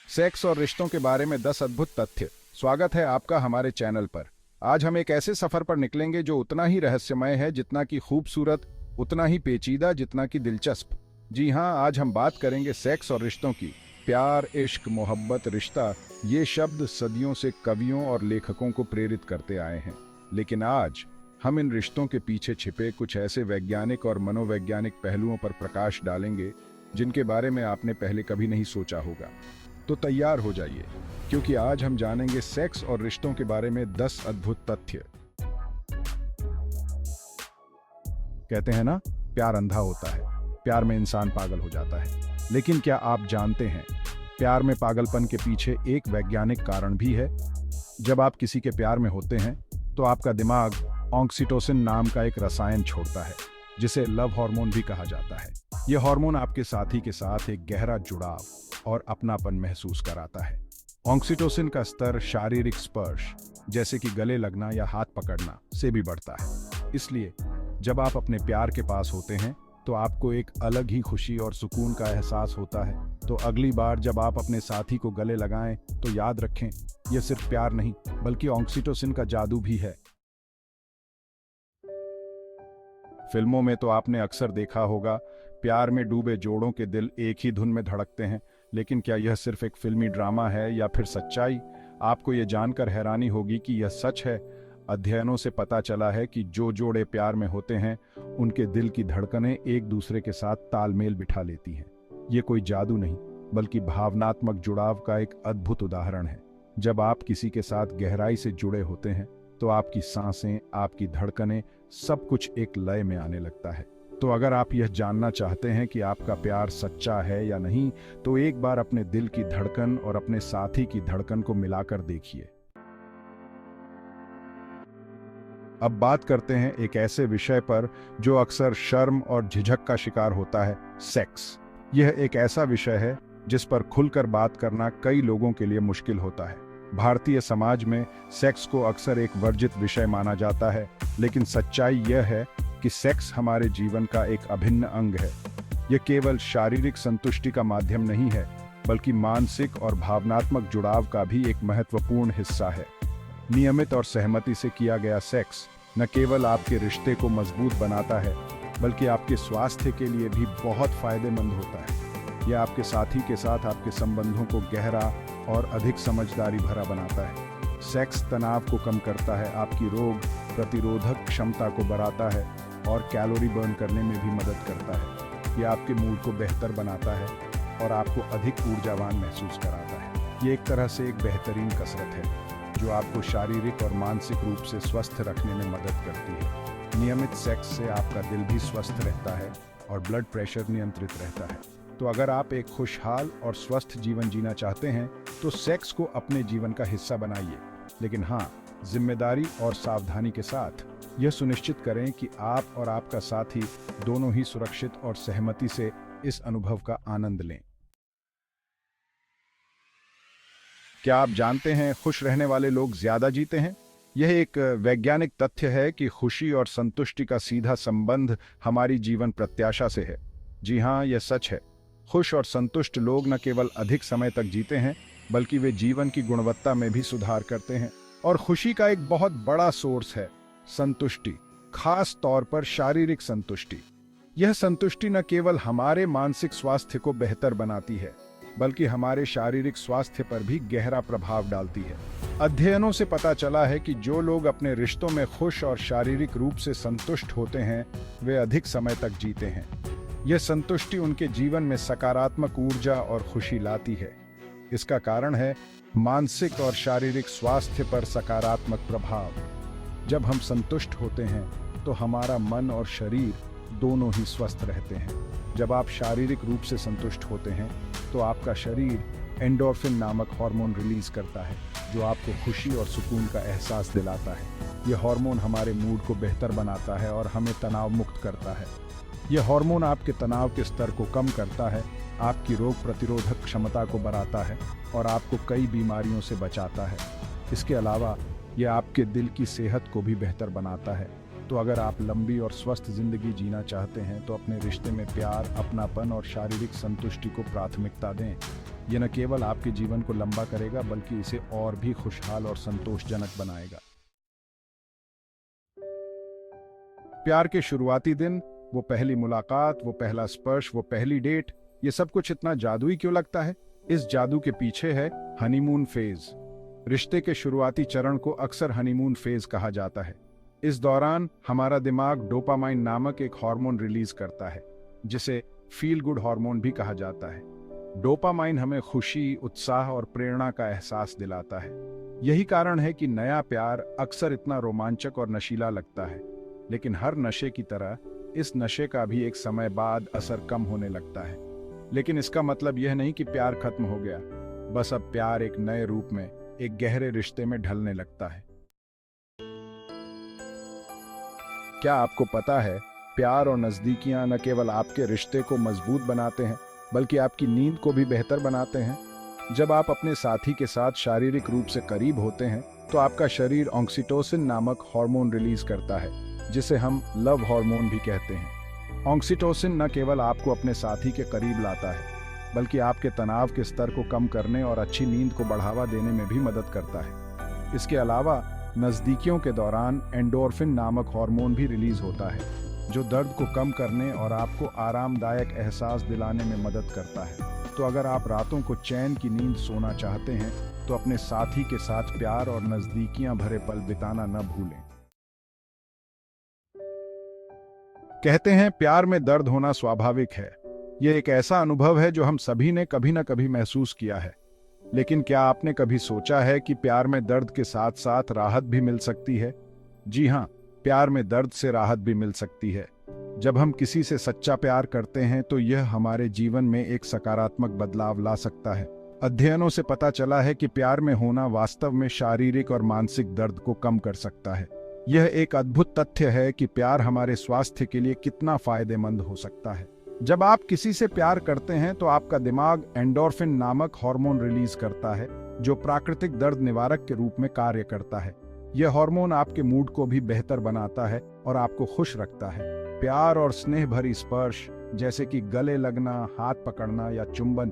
Sex और रिश्तों के बारे में 10 अद्भुत तथ्य। स्वागत है आपका हमारे चैनल पर। आज हम एक ऐसे सफर पर निकलेंगे जो उतना ही रहस्यमय है जितना कि खूबसूरत, उतना ही पेचीदा जितना कि दिलचस्प। जी हाँ, आज हम बात करेंगे सेक्स और रिश्तों की। प्यार, इश्क, मोहब्बत, रिश्ता, ये शब्द सदियों से कवियों और लेखकों को प्रेरित करते आए हैं। लेकिन आज हम इन रिश्तों के पीछे छिपे कुछ ऐसे वैज्ञानिक और मनोवैज्ञानिक पहलुओं पर प्रकाश डालेंगे जिनके बारे में आपने पहले कभी नहीं सोचा होगा। तो तैयार हो जाइए, क्योंकि आज हम जानेंगे सेक्स और रिश्तों के बारे में 10 अद्भुत तथ्य। कहते हैं ना, प्यार अंधा होता है, प्यार में इंसान पागल हो जाता है। लेकिन क्या आप जानते हैं, प्यार में पागलपन के पीछे एक वैज्ञानिक कारण भी है। जब आप किसी के प्यार में होते हैं तो आपका दिमाग ऑक्सीटोसिन नाम का एक रसायन छोड़ता है, जिसे लव हार्मोन भी कहा जाता है। यह हार्मोन आपके साथी के साथ एक गहरा जुड़ाव और अपनापन महसूस कराता है। ऑक्सीटोसिन का स्तर शारीरिक स्पर्श, जैसे कि गले लगना या हाथ पकड़ना, से भी बढ़ता है। इसलिए जब आप अपने प्यार के पास होते हैं तो आपको एक अलग ही खुशी और सुकून का एहसास होता है। तो अगली बार जब आप अपने साथी को गले लगाएं तो याद रखें, यह सिर्फ प्यार नहीं बल्कि ऑक्सीटोसिन का जादू भी है। फिल्मों में तो आपने अक्सर देखा होगा, प्यार में डूबे जोड़ों के दिल एक ही धुन में धड़कते हैं। लेकिन क्या यह सिर्फ एक फिल्मी ड्रामा है या फिर सच्चाई? आपको यह जानकर हैरानी होगी कि यह सच है। अध्ययनों से पता चला है कि जो जोड़े प्यार में होते हैं उनके दिल की धड़कनें एक दूसरे के साथ तालमेल बिठा लेती हैं। ये कोई जादू नहीं बल्कि भावनात्मक जुड़ाव का एक अद्भुत उदाहरण है। जब आप किसी के साथ गहराई से जुड़े होते हैं तो आपकी सांसें, आपकी धड़कनें, सब कुछ एक लय में आने लगता है। तो अगर आप यह जानना चाहते हैं कि आपका प्यार सच्चा है या नहीं, तो एक बार अपने दिल की धड़कन और अपने साथी की धड़कन को मिलाकर देखिए। अब बात करते हैं एक ऐसे विषय पर जो अक्सर शर्म और झिझक का शिकार होता है, सेक्स। यह एक ऐसा विषय है जिस पर खुलकर बात करना कई लोगों के लिए मुश्किल होता है। भारतीय समाज में सेक्स को अक्सर एक वर्जित विषय माना जाता है, लेकिन सच्चाई यह है कि सेक्स हमारे जीवन का एक अभिन्न अंग है। यह केवल शारीरिक संतुष्टि का माध्यम नहीं है, बल्कि मानसिक और भावनात्मक जुड़ाव का भी एक महत्वपूर्ण हिस्सा है। नियमित और सहमति से किया गया सेक्स न केवल आपके रिश्ते को मजबूत बनाता है, बल्कि आपके स्वास्थ्य के लिए भी बहुत फायदेमंद होता है। यह आपके साथी के साथ आपके संबंधों को गहरा और अधिक समझदारी भरा बनाता है। सेक्स तनाव को कम करता है, आपकी रोग प्रतिरोधक क्षमता को बढ़ाता है और कैलोरी बर्न करने में भी मदद करता है। यह आपके मूड को बेहतर बनाता है और आपको अधिक ऊर्जावान महसूस कराता है। ये एक तरह से एक बेहतरीन कसरत है जो आपको शारीरिक और मानसिक रूप से स्वस्थ रखने में मदद करती है। नियमित सेक्स से आपका दिल भी स्वस्थ रहता है और ब्लड प्रेशर नियंत्रित रहता है। तो अगर आप एक खुशहाल और स्वस्थ जीवन जीना चाहते हैं तो सेक्स को अपने जीवन का हिस्सा बनाइए। लेकिन हाँ, जिम्मेदारी और सावधानी के साथ यह सुनिश्चित करें कि आप और आपका साथी दोनों ही सुरक्षित और सहमति से इस अनुभव का आनंद लें। क्या आप जानते हैं, खुश रहने वाले लोग ज्यादा जीते हैं? यह एक वैज्ञानिक तथ्य है कि खुशी और संतुष्टि का सीधा संबंध हमारी जीवन प्रत्याशा से है। जी हाँ, यह सच है। खुश और संतुष्ट लोग न केवल अधिक समय तक जीते हैं, बल्कि वे जीवन की गुणवत्ता में भी सुधार करते हैं। और खुशी का एक बहुत बड़ा सोर्स है संतुष्टि, खास तौर पर शारीरिक संतुष्टि। यह संतुष्टि न केवल हमारे मानसिक स्वास्थ्य को बेहतर बनाती है, बल्कि हमारे शारीरिक स्वास्थ्य पर भी गहरा प्रभाव डालती है। अध्ययनों से पता चला है कि जो लोग अपने रिश्तों में खुश और शारीरिक रूप से संतुष्ट होते हैं, वे अधिक समय तक जीते हैं। यह संतुष्टि उनके जीवन में सकारात्मक ऊर्जा और खुशी लाती है। इसका कारण है मानसिक और शारीरिक स्वास्थ्य पर सकारात्मक प्रभाव। जब हम संतुष्ट होते हैं तो हमारा मन और शरीर दोनों ही स्वस्थ रहते हैं। जब आप शारीरिक रूप से संतुष्ट होते हैं तो आपका शरीर एंडोर्फिन नामक हार्मोन रिलीज करता है, जो आपको खुशी और सुकून का एहसास दिलाता है। यह हार्मोन हमारे मूड को बेहतर बनाता है और हमें तनाव मुक्त करता है। यह हार्मोन आपके तनाव के स्तर को कम करता है, आपकी रोग प्रतिरोधक क्षमता को बढ़ाता है और आपको कई बीमारियों से बचाता है। इसके अलावा यह आपके दिल की सेहत को भी बेहतर बनाता है। तो अगर आप लंबी और स्वस्थ जिंदगी जीना चाहते हैं तो अपने रिश्ते में प्यार, अपनापन और शारीरिक संतुष्टि को प्राथमिकता दें। यह न केवल आपके जीवन को लंबा करेगा बल्कि इसे और भी खुशहाल और संतोषजनक बनाएगा। प्यार के शुरुआती दिन, वो पहली मुलाकात, वो पहला स्पर्श, वो पहली डेट, ये सब कुछ इतना जादुई क्यों लगता है? इस जादू के पीछे है हनीमून फेज। रिश्ते के शुरुआती चरण को अक्सर हनीमून फेज कहा जाता है। इस दौरान हमारा दिमाग डोपामाइन नामक एक हार्मोन रिलीज करता है, जिसे फील गुड हार्मोन भी कहा जाता है। डोपामाइन हमें खुशी, उत्साह और प्रेरणा का एहसास दिलाता है। यही कारण है कि नया प्यार अक्सर इतना रोमांचक और नशीला लगता है। लेकिन हर नशे की तरह इस नशे का भी एक समय बाद असर कम होने लगता है। लेकिन इसका मतलब यह नहीं कि प्यार खत्म हो गया, बस अब प्यार एक नए रूप में, एक गहरे रिश्ते में ढलने लगता है। क्या आपको पता है, प्यार और नजदीकियां न केवल आपके रिश्ते को मजबूत बनाते हैं बल्कि आपकी नींद को भी बेहतर बनाते हैं। जब आप अपने साथी के साथ शारीरिक रूप से करीब होते हैं तो आपका शरीर ऑक्सीटोसिन नामक हार्मोन रिलीज करता है, जिसे हम लव हार्मोन भी कहते हैं। ऑक्सीटोसिन न केवल आपको अपने साथी के करीब लाता है बल्कि आपके तनाव के स्तर को कम करने और अच्छी नींद को बढ़ावा देने में भी मदद करता है। इसके अलावा नज़दीकियों के दौरान एंडोर्फिन नामक हार्मोन भी रिलीज होता है, जो दर्द को कम करने और आपको आरामदायक एहसास दिलाने में मदद करता है। तो अगर आप रातों को चैन की नींद सोना चाहते हैं तो अपने साथी के साथ प्यार और नज़दीकियां भरे पल बिताना न भूलें। कहते हैं प्यार में दर्द होना स्वाभाविक है। यह एक ऐसा अनुभव है जो हम सभी ने कभी न कभी महसूस किया है। लेकिन क्या आपने कभी सोचा है कि प्यार में दर्द के साथ साथ राहत भी मिल सकती है? जी हाँ, प्यार में दर्द से राहत भी मिल सकती है। जब हम किसी से सच्चा प्यार करते हैं तो यह हमारे जीवन में एक सकारात्मक बदलाव ला सकता है। अध्ययनों से पता चला है कि प्यार में होना वास्तव में शारीरिक और मानसिक दर्द को कम कर सकता है। यह एक अद्भुत तथ्य है कि प्यार हमारे स्वास्थ्य के लिए कितना फायदेमंद हो सकता है। जब आप किसी से प्यार करते हैं तो आपका दिमाग एंडोर्फिन नामक हार्मोन रिलीज करता है, जो प्राकृतिक दर्द निवारक के रूप में कार्य करता है। यह हार्मोन आपके मूड को भी बेहतर बनाता है और आपको खुश रखता है। प्यार और स्नेह भरी स्पर्श, जैसे कि गले लगना, हाथ पकड़ना या चुंबन,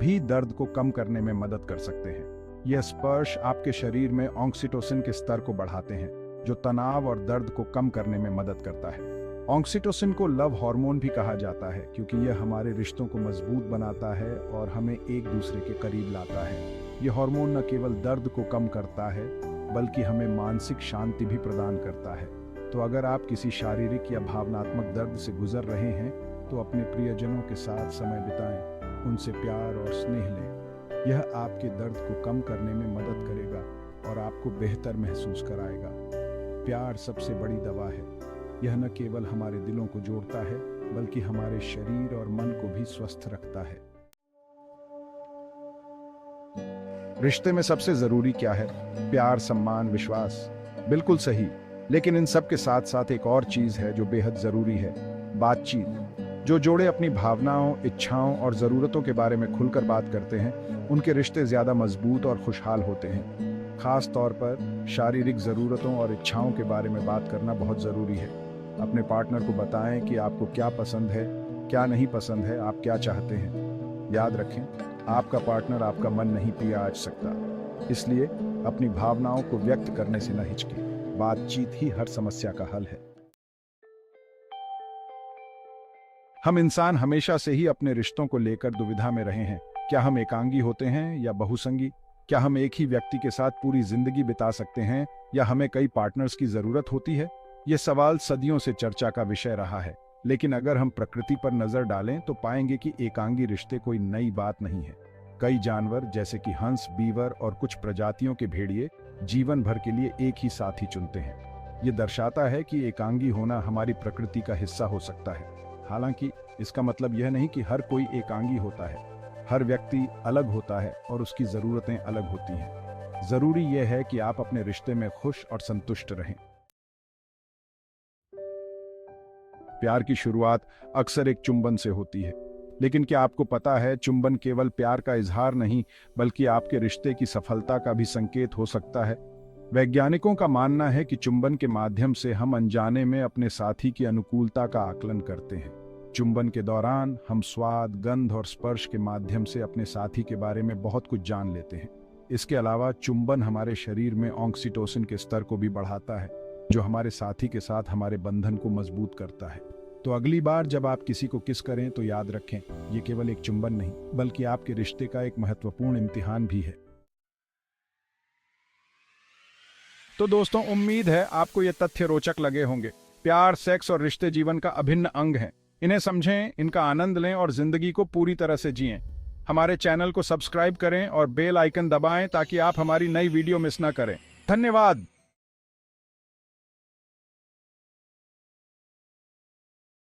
भी दर्द को कम करने में मदद कर सकते हैं। यह स्पर्श आपके शरीर में ऑक्सीटोसिन के स्तर को बढ़ाते हैं, जो तनाव और दर्द को कम करने में मदद करता है। ऑक्सीटोसिन को लव हार्मोन भी कहा जाता है क्योंकि यह हमारे रिश्तों को मजबूत बनाता है और हमें एक दूसरे के करीब लाता है। यह हार्मोन न केवल दर्द को कम करता है बल्कि हमें मानसिक शांति भी प्रदान करता है। तो अगर आप किसी शारीरिक या भावनात्मक दर्द से गुजर रहे हैं तो अपने प्रियजनों के साथ समय बिताएं, उनसे प्यार और स्नेह लें। यह आपके दर्द को कम करने में मदद करेगा और आपको बेहतर महसूस कराएगा। प्यार सबसे बड़ी दवा है। यह न केवल हमारे दिलों को जोड़ता है बल्कि हमारे शरीर और मन को भी स्वस्थ रखता है। रिश्ते में सबसे जरूरी क्या है? प्यार, सम्मान, विश्वास। बिल्कुल सही। लेकिन इन सब के साथ साथ एक और चीज है जो बेहद जरूरी है, बातचीत। जो जोड़े अपनी भावनाओं, इच्छाओं और जरूरतों के बारे में खुलकर बात करते हैं, उनके रिश्ते ज्यादा मजबूत और खुशहाल होते हैं। खास तौर पर शारीरिक जरूरतों और इच्छाओं के बारे में बात करना बहुत जरूरी है। अपने पार्टनर को बताएं कि आपको क्या पसंद है, क्या नहीं पसंद है, आप क्या चाहते हैं। याद रखें, आपका पार्टनर आपका मन नहीं पिया आज सकता। इसलिए अपनी भावनाओं को व्यक्त करने से न हिचकें। बातचीत ही हर समस्या का हल है। हम इंसान हमेशा से ही अपने रिश्तों को लेकर दुविधा में रहे हैं। क्या हम एकांगी होते हैं या बहुसंगी? क्या हम एक ही व्यक्ति के साथ पूरी जिंदगी बिता सकते हैं या हमें कई पार्टनर्स की जरूरत होती है? यह सवाल सदियों से चर्चा का विषय रहा है। लेकिन अगर हम प्रकृति पर नजर डालें तो पाएंगे कि एकांगी रिश्ते कोई नई बात नहीं है। कई जानवर जैसे कि हंस, बीवर और कुछ प्रजातियों के भेड़िए जीवन भर के लिए एक ही साथी चुनते हैं। ये दर्शाता है कि एकांगी होना हमारी प्रकृति का हिस्सा हो सकता है। हालांकि इसका मतलब यह नहीं कि हर कोई एकांगी होता है। हर व्यक्ति अलग होता है और उसकी जरूरतें अलग होती हैं। जरूरी यह है कि आप अपने रिश्ते में खुश और संतुष्ट रहें। प्यार की शुरुआत अक्सर एक चुंबन से होती है, लेकिन क्या आपको पता है, चुंबन केवल प्यार का इजहार नहीं बल्कि आपके रिश्ते की सफलता का भी संकेत हो सकता है। वैज्ञानिकों का मानना है कि चुंबन के माध्यम से हम अनजाने में अपने साथी की अनुकूलता का आकलन करते हैं। चुंबन के दौरान हम स्वाद, गंध और स्पर्श के माध्यम से अपने साथी के बारे में बहुत कुछ जान लेते हैं। इसके अलावा चुंबन हमारे शरीर में ऑक्सीटोसिन के स्तर को भी बढ़ाता है, जो हमारे साथी के साथ हमारे बंधन को मजबूत करता है। तो अगली बार जब आप किसी को किस करें तो याद रखें, ये केवल एक चुंबन नहीं बल्कि आपके रिश्ते का एक महत्वपूर्ण इम्तिहान भी है। तो दोस्तों, उम्मीद है आपको ये तथ्य रोचक लगे होंगे। प्यार, सेक्स और रिश्ते जीवन का अभिन्न अंग हैं। इन्हें समझें, इनका आनंद लें और जिंदगी को पूरी तरह से जिएं। हमारे चैनल को सब्सक्राइब करें और बेल आइकन दबाएं ताकि आप हमारी नई वीडियो मिस ना करें। धन्यवाद।